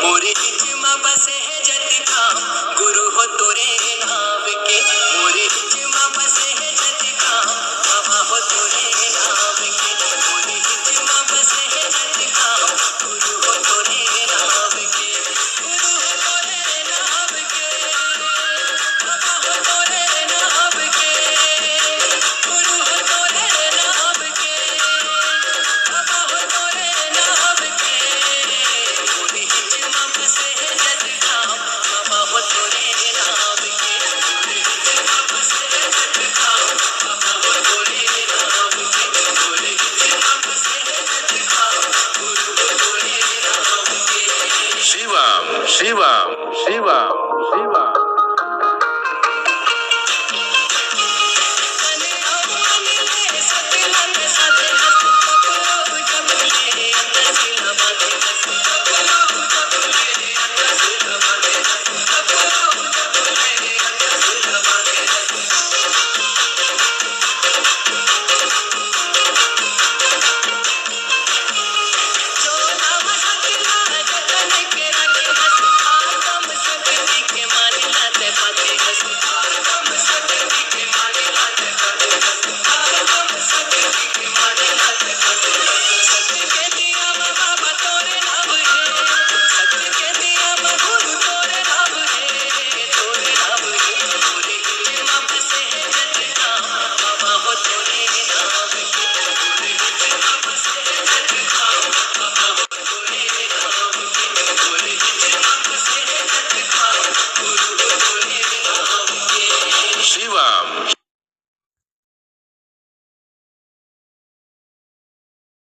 मोरे हिचमा बसे है जटका गुरु हो तोरे नाम के। मोरे हिचमा बसे है जटका बाबा हो तोरे नाम के। मोरे हिचमा बसे है जटका गुरु हो तोरे नाम के। गुरु हो तोरे नाम के बाबा हो तोरे नाम के। गुरु हो तोरे नाम के बाबा हो तोरे नाम के। मोरे हिचमा बसे है जटका बाबा हो तोरे नाम के। मोरे हिचमा बसे है जटका बाबा हो तोरे नाम के। मोरे हिचमा बसे है जटका गुरु हो तोरे नाम के। शिवम शिवम शिवम शिवम